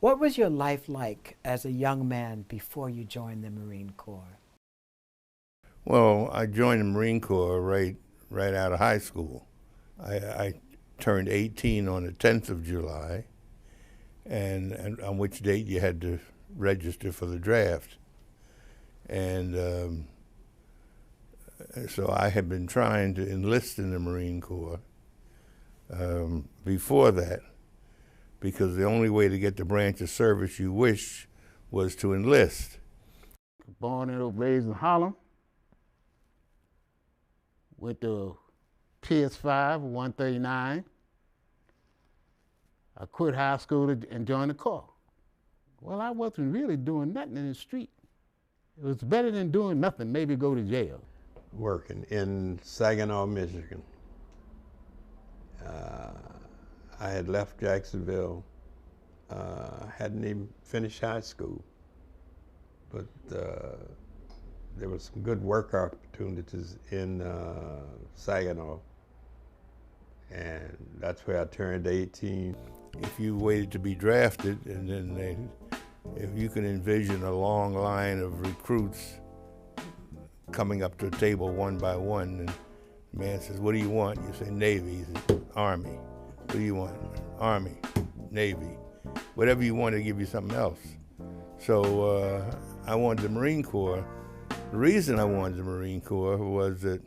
What was your life like as a young man before you joined the Marine Corps? Well, I joined the Marine Corps right out of high school. I turned 18 on the 10th of July, and on which date you had to register for the draft. And so I had been trying to enlist in the Marine Corps before that, because the only way to get the branch of service you wish was to enlist. Born and raised in Harlem. Went to PS5, 139. I quit high school and joined the Corps. Well, I wasn't really doing nothing in the street. It was better than doing nothing, maybe go to jail. Working in Saginaw, Michigan. I had left Jacksonville, hadn't even finished high school, but there was some good work opportunities in Saginaw, and that's where I turned 18. If you waited to be drafted, and then if you can envision a long line of recruits coming up to a table one by one, and the man says, "What do you want?" You say, "Navy." He says, "Army." "What do you want?" "Army." "Navy." Whatever you want, to give you something else. So I wanted the Marine Corps. The reason I wanted the Marine Corps was that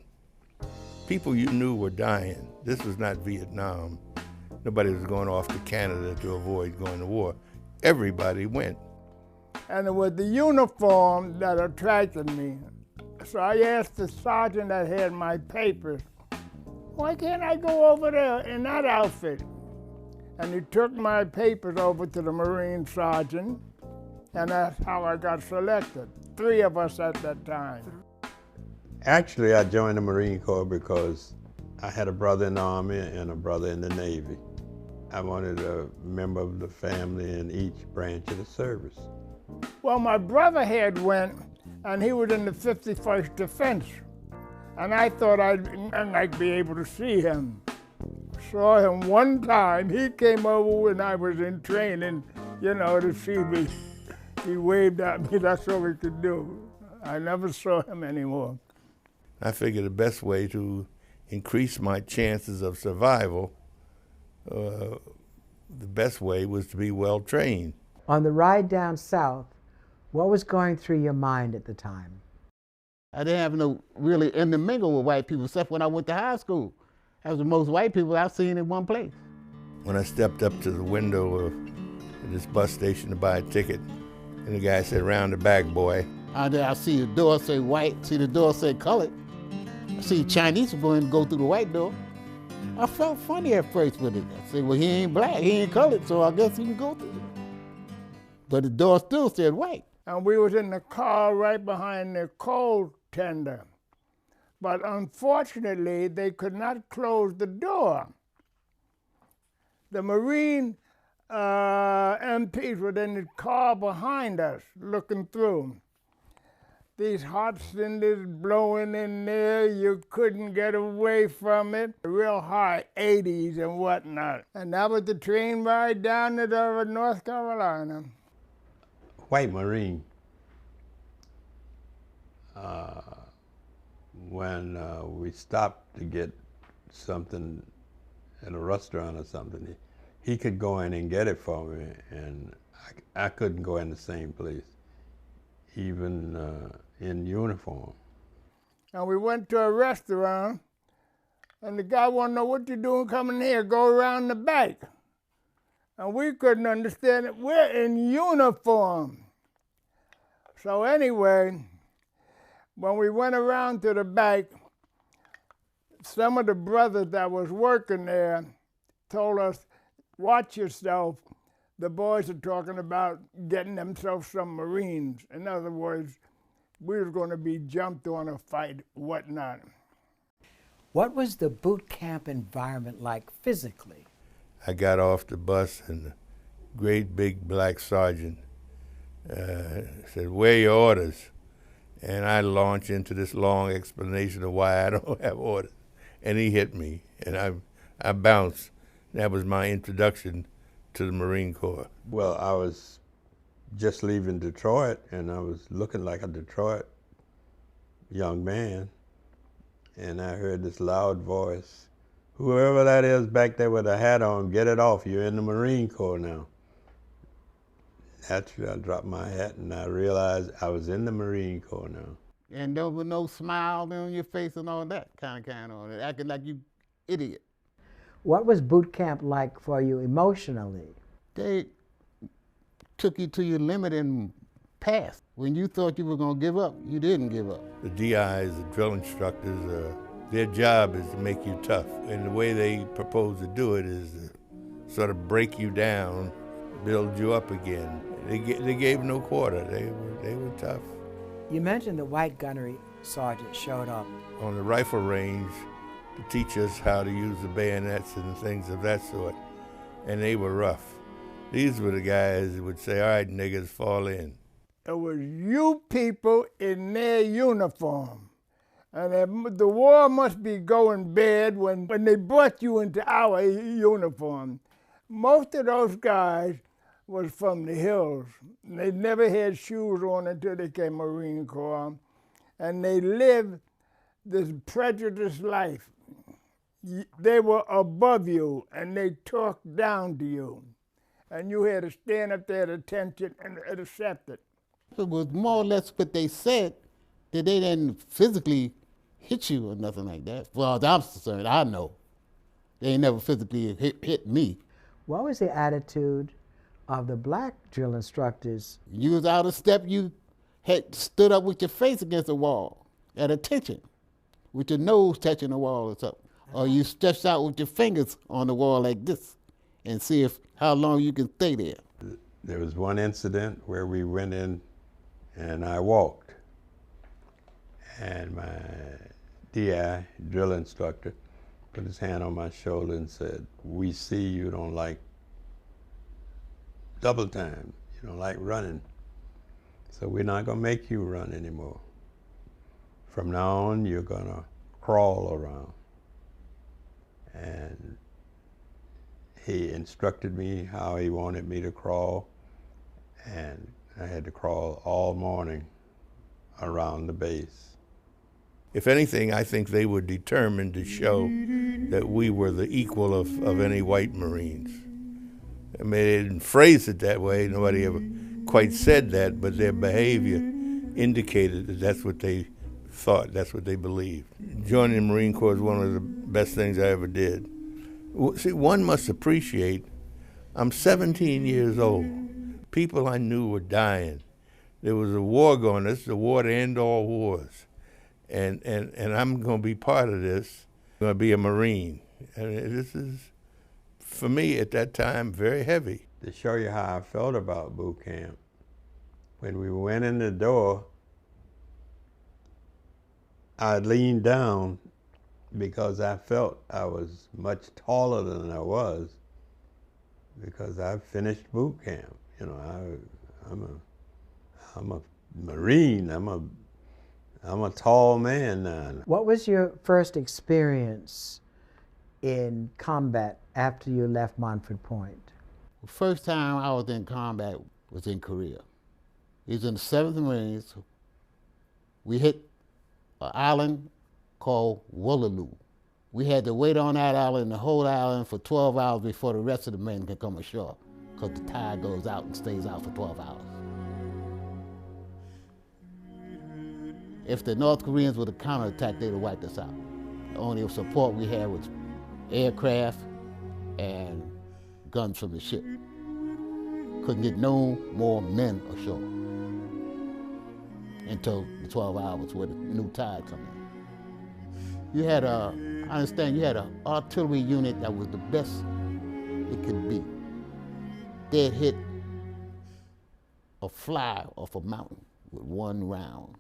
people you knew were dying. This was not Vietnam. Nobody was going off to Canada to avoid going to war. Everybody went. And it was the uniform that attracted me. So I asked the sergeant that had my papers, "Why can't I go over there in that outfit?" And he took my papers over to the Marine sergeant, and that's how I got selected. 3 of us at that time. Actually, I joined the Marine Corps because I had a brother in the Army and a brother in the Navy. I wanted a member of the family in each branch of the service. Well, my brother had went, and he was in the 51st Defense. And I thought I'd be able to see him. Saw him one time. He came over when I was in training, to see me. He waved at me. That's all he could do. I never saw him anymore. I figured the best way to increase my chances of survival, the best way was to be well trained. On the ride down south, what was going through your mind at the time? I didn't have no really intermingle with white people except when I went to high school. That was the most white people I've seen in one place. When I stepped up to the window of this bus station to buy a ticket, and the guy said, "Round the back, boy." I see the door say white, see the door say colored. I see Chinese going to go through the white door. I felt funny at first with it. I said, well, he ain't black, he ain't colored, so I guess he can go through it. But the door still said white. And we was in the car right behind the coal tender. But unfortunately, they could not close the door. The Marine MPs were in the car behind us, looking through. These hot cinders blowing in there, you couldn't get away from it. Real high 80s and whatnot. And that was the train ride down to North Carolina. White Marine. When we stopped to get something at a restaurant or something, he could go in and get it for me, and I couldn't go in the same place, even in uniform. And we went to a restaurant, and the guy wanted to know, "What you doing coming here? Go around the back." And we couldn't understand it. We're in uniform. So anyway, when we went around to the back, some of the brothers that was working there told us, "Watch yourself. The boys are talking about getting themselves some Marines." In other words, we were going to be jumped on a fight, whatnot. What was the boot camp environment like physically? I got off the bus, and the great big black sergeant said, "Where are your orders?" And I launched into this long explanation of why I don't have orders. And he hit me, and I bounced. That was my introduction to the Marine Corps? Well, I was just leaving Detroit, and I was looking like a Detroit young man, and I heard this loud voice, "Whoever that is back there with a hat on, get it off. You're in the Marine Corps now." Naturally, I dropped my hat, and I realized I was in the Marine Corps now. And there was no smile on your face and all that kind on it, acting like you idiot. What was boot camp like for you emotionally? They took you to your limit and passed. When you thought you were going to give up, you didn't give up. The DIs, the drill instructors, their job is to make you tough. And the way they propose to do it is to sort of break you down, build you up again. They gave no quarter. They were tough. You mentioned the white gunnery sergeant showed up. On the rifle range to teach us how to use the bayonets and things of that sort. And they were rough. These were the guys that would say, "All right, niggas, fall in." It was you people in their uniform. And the war must be going bad when they brought you into our uniform. Most of those guys was from the hills. They never had shoes on until they came Marine Corps. And they lived this prejudiced life. They were above you, and they talked down to you. And you had to stand up there at attention and accept it. It was more or less what they said, that they didn't physically hit you or nothing like that. Well, as I'm concerned, I know. They ain't never physically hit me. What was the attitude of the black drill instructors? You was out of step, you had stood up with your face against the wall at attention, with your nose touching the wall or something. Or you stretched out with your fingers on the wall like this and see how long you can stay there. There was one incident where we went in and I walked. And my DI, drill instructor, put his hand on my shoulder and said, "We see you don't like double time. You don't like running. So we're not gonna make you run anymore. From now on, you're gonna crawl around." And he instructed me how he wanted me to crawl, and I had to crawl all morning around the base. If anything, I think they were determined to show that we were the equal of any white Marines. I mean, they didn't phrase it that way. Nobody ever quite said that, but their behavior indicated that that's what they thought, that's what they believed. Joining the Marine Corps is one of the best things I ever did. See, one must appreciate, I'm 17 years old. People I knew were dying. There was a war going, this is the war to end all wars. And I'm going to be part of this. I'm going to be a Marine. And this is, for me at that time, very heavy. To show you how I felt about boot camp, when we went in the door, I leaned down because I felt I was much taller than I was, because I finished boot camp. You know, I'm a Marine. I'm a tall man now. What was your first experience in combat after you left Montford Point? The first time I was in combat was in Korea. It was in the 7th Marines. We hit an island called Woolaloo. We had to wait on that island, the whole island, for 12 hours before the rest of the men could come ashore, because the tide goes out and stays out for 12 hours. If the North Koreans would have counterattacked, they'd have wiped us out. The only support we had was aircraft and guns from the ship. Couldn't get no more men ashore until the 12 hours where the new tide come in. You had I understand you had an artillery unit that was the best it could be. They'd hit a fly off a mountain with one round.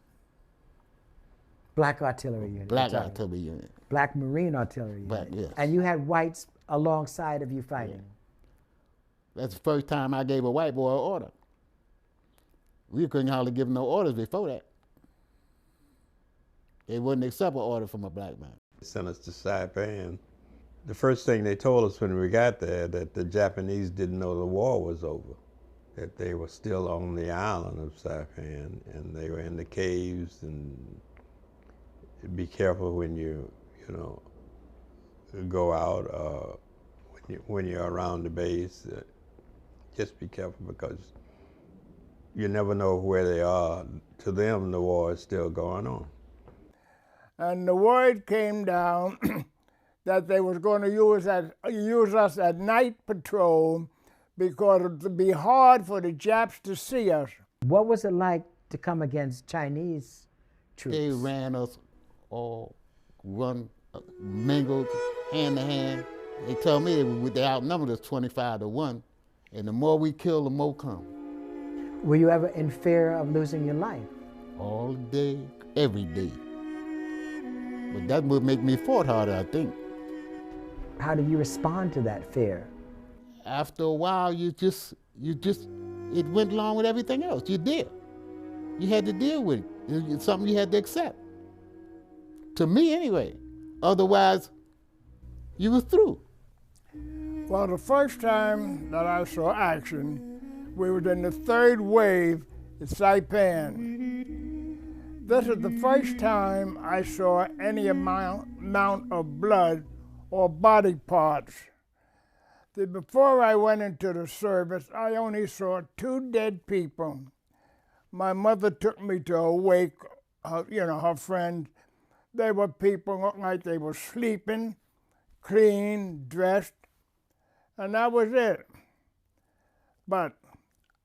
Black artillery unit. Black artillery unit. Black Marine artillery unit. Black, yes. And you had whites alongside of you fighting. Yeah. That's the first time I gave a white boy an order. We couldn't hardly give no orders before that. They wouldn't accept an order from a black man. They sent us to Saipan. The first thing they told us when we got there, that the Japanese didn't know the war was over, that they were still on the island of Saipan, and they were in the caves, and be careful when you go out, when you're around the base. Just be careful, because you never know where they are. To them, the war is still going on. And the word came down that they was going to use us at night patrol, because it would be hard for the Japs to see us. What was it like to come against Chinese troops? They ran us all, mingled, hand to hand. They told me they outnumbered us 25-1, and the more we kill, the more come. Were you ever in fear of losing your life? All day, every day. But that would make me fight harder, I think. How did you respond to that fear? After a while, it went along with everything else. You did. You had to deal with it. It's something you had to accept. To me, anyway. Otherwise, you were through. Well, the first time that I saw action, we were in the third wave at Saipan. This is the first time I saw any amount of blood or body parts. Before I went into the service, I only saw 2 dead people. My mother took me to a wake, her friends. They were people looked like they were sleeping, clean, dressed, and that was it. But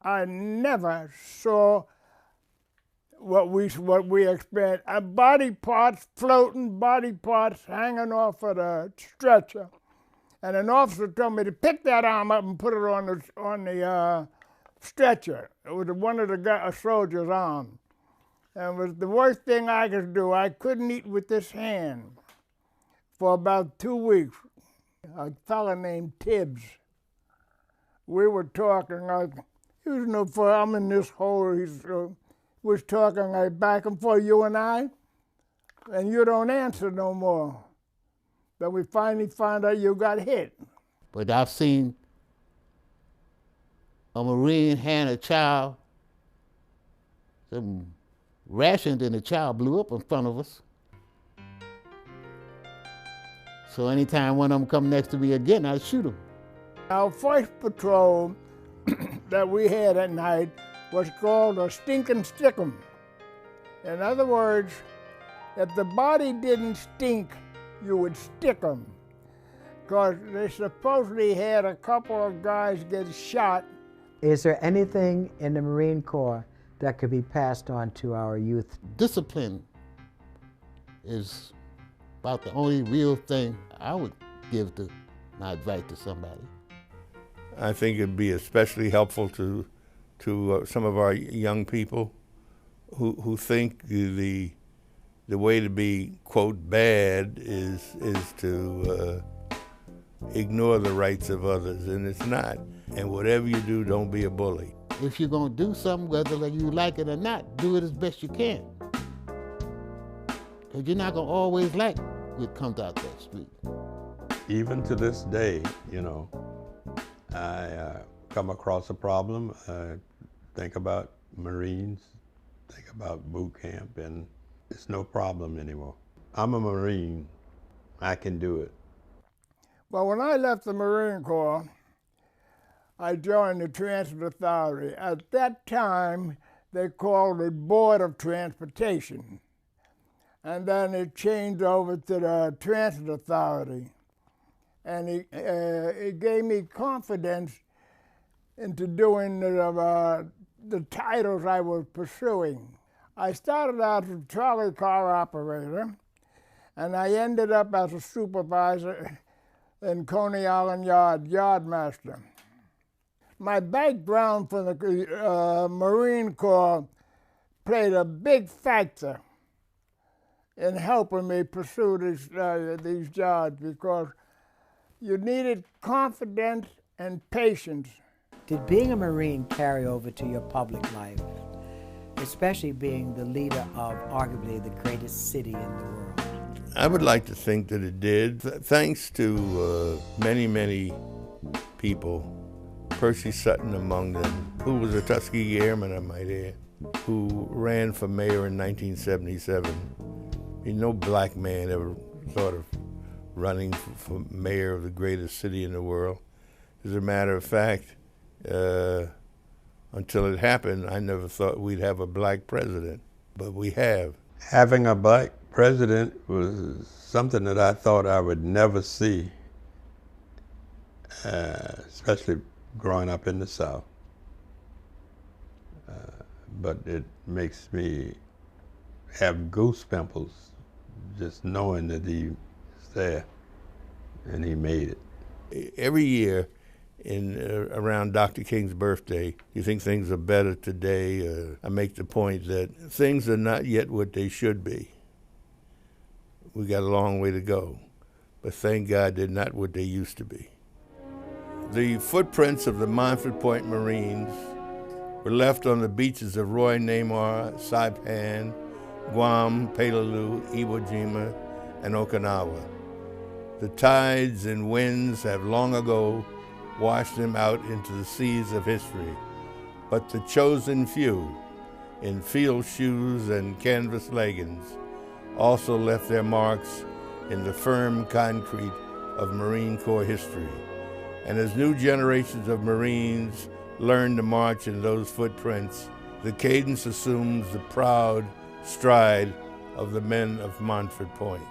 I never saw what we experienced. Body parts floating, body parts hanging off of the stretcher. And an officer told me to pick that arm up and put it on the stretcher. It was one of a soldier's arms. And it was the worst thing I could do. I couldn't eat with this hand for about 2 weeks. A fellow named Tibbs. We were talking like, he was no fun. I'm in this hole. He was talking like back and forth, you and I, and you don't answer no more. But we finally found out you got hit. But I've seen a Marine hand a child some rations, and the child blew up in front of us. So anytime one of them come next to me again, I'd shoot him. Our first patrol that we had at night was called a stinking stickum. In other words, if the body didn't stink, you would stick them. Because they supposedly had a couple of guys get shot. Is there anything in the Marine Corps that could be passed on to our youth? Discipline is about the only real thing I would give my advice to somebody. I think it'd be especially helpful to some of our young people who think the way to be, quote, bad is to ignore the rights of others, and it's not. And whatever you do, don't be a bully. If you're gonna do something, whether you like it or not, do it as best you can. Because you're not gonna always like what comes out that street. Even to this day, I come across a problem, think about Marines, think about boot camp, and it's no problem anymore. I'm a Marine. I can do it. Well, when I left the Marine Corps, I joined the Transit Authority. At that time, they called it Board of Transportation. And then it changed over to the Transit Authority. And it gave me confidence into doing the titles I was pursuing. I started out as a trolley car operator, and I ended up as a supervisor in Coney Island Yardmaster. My background from the Marine Corps played a big factor in helping me pursue these jobs, because you needed confidence and patience. Did being a Marine carry over to your public life, especially being the leader of arguably the greatest city in the world? I would like to think that it did. Thanks to many, many people, Percy Sutton among them, who was a Tuskegee Airman, I might add, who ran for mayor in 1977. No black man ever thought of running for mayor of the greatest city in the world. As a matter of fact, until it happened, I never thought we'd have a black president, but we have. Having a black president was something that I thought I would never see, especially growing up in the South. But it makes me have goose pimples just knowing that he's there and he made it. Every year around Dr. King's birthday, you think things are better today. I make the point that things are not yet what they should be. We got a long way to go, but thank God they're not what they used to be. The footprints of the Montford Point Marines were left on the beaches of Roy Namar, Saipan, Guam, Peleliu, Iwo Jima, and Okinawa. The tides and winds have long ago washed them out into the seas of history, but the chosen few, in field shoes and canvas leggings, also left their marks in the firm concrete of Marine Corps history. And as new generations of Marines learn to march in those footprints, the cadence assumes the proud stride of the men of Montford Point.